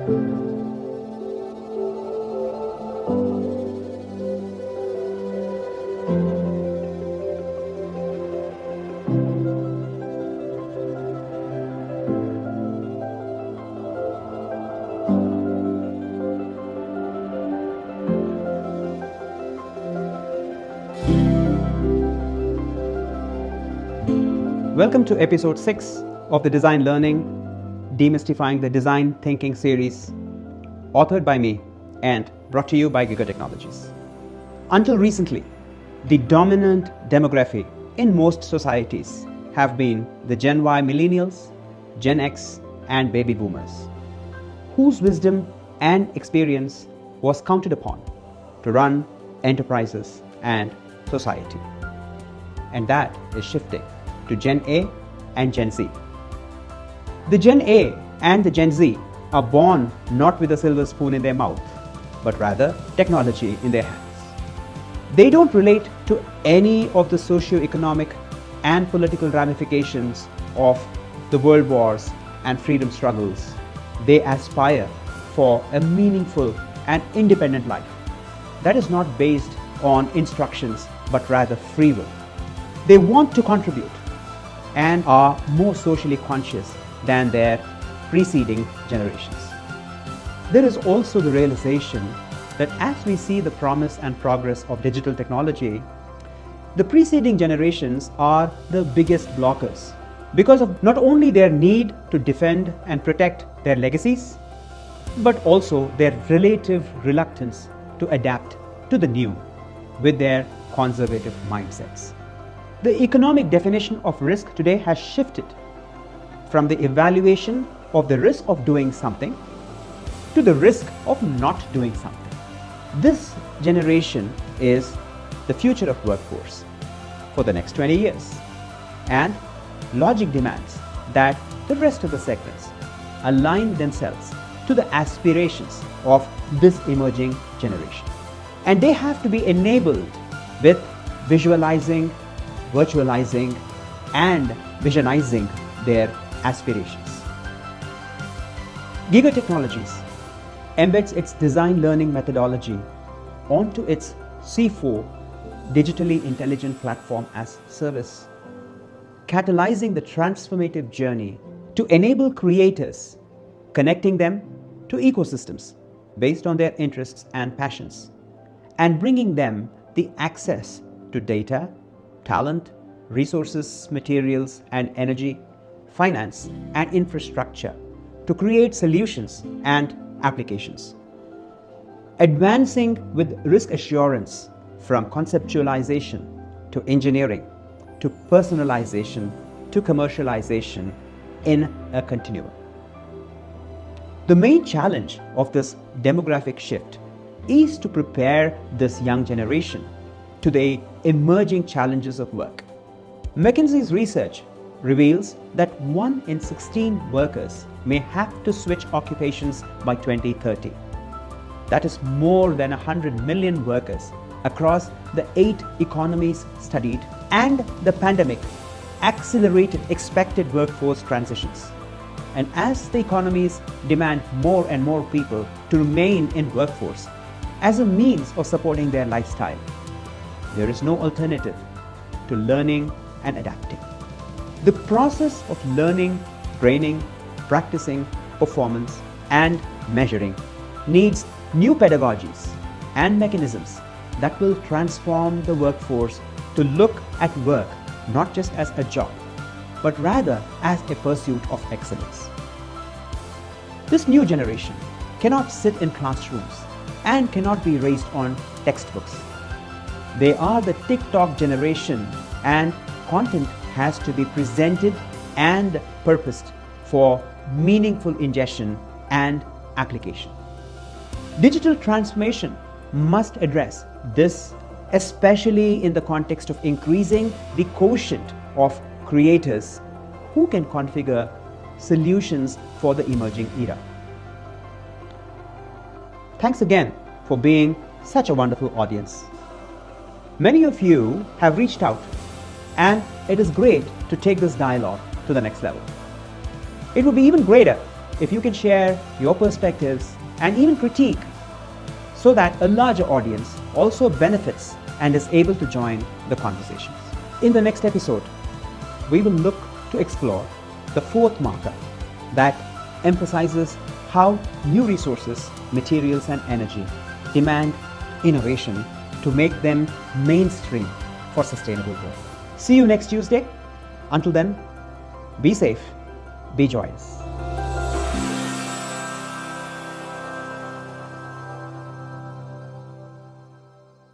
Welcome to episode 6 of the Design Learning, Demystifying the Design Thinking series, authored by me and brought to you by Giggr Technologies. Until recently, the dominant demography in most societies have been the Gen Y millennials, Gen X, and baby boomers, whose wisdom and experience was counted upon to run enterprises and society. And that is shifting to Gen A and Gen Z. The Gen A and the Gen Z are born not with a silver spoon in their mouth, but rather technology in their hands. They don't relate to any of the socio-economic and political ramifications of the world wars and freedom struggles. They aspire for a meaningful and independent life that is not based on instructions, but rather free will. They want to contribute and are more socially conscious than their preceding generations. There is also the realization that as we see the promise and progress of digital technology, the preceding generations are the biggest blockers because of not only their need to defend and protect their legacies, but also their relative reluctance to adapt to the new with their conservative mindsets. The economic definition of risk today has shifted from the evaluation of the risk of doing something to the risk of not doing something. This generation is the future of workforce for the next 20 years, and logic demands that the rest of the segments align themselves to the aspirations of this emerging generation. And they have to be enabled with visualizing, virtualizing, and visionizing their aspirations. Giggr Technologies embeds its design learning methodology onto its C4 digitally intelligent platform as service, catalyzing the transformative journey to enable creators, connecting them to ecosystems based on their interests and passions, and bringing them the access to data, talent, resources, materials, and energy, finance, and infrastructure to create solutions and applications. Advancing with risk assurance from conceptualization to engineering to personalization to commercialization in a continuum. The main challenge of this demographic shift is to prepare this young generation to the emerging challenges of work. McKinsey's research reveals that 1 in 16 workers may have to switch occupations by 2030. That is more than 100 million workers across the 8 economies studied, and the pandemic accelerated expected workforce transitions. And as the economies demand more and more people to remain in workforce as a means of supporting their lifestyle, there is no alternative to learning and adapting. The process of learning, training, practicing, performance, and measuring needs new pedagogies and mechanisms that will transform the workforce to look at work not just as a job, but rather as a pursuit of excellence. This new generation cannot sit in classrooms and cannot be raised on textbooks. They are the TikTok generation, and content has to be presented and purposed for meaningful ingestion and application. Digital transformation must address this, especially in the context of increasing the quotient of creators who can configure solutions for the emerging era. Thanks again for being such a wonderful audience. Many of you have reached out, and it is great to take this dialogue to the next level. It would be even greater if you can share your perspectives and even critique so that a larger audience also benefits and is able to join the conversations. In the next episode, we will look to explore the fourth marker that emphasizes how new resources, materials and energy demand innovation to make them mainstream for sustainable growth. See you next Tuesday. Until then, be safe, be joyous.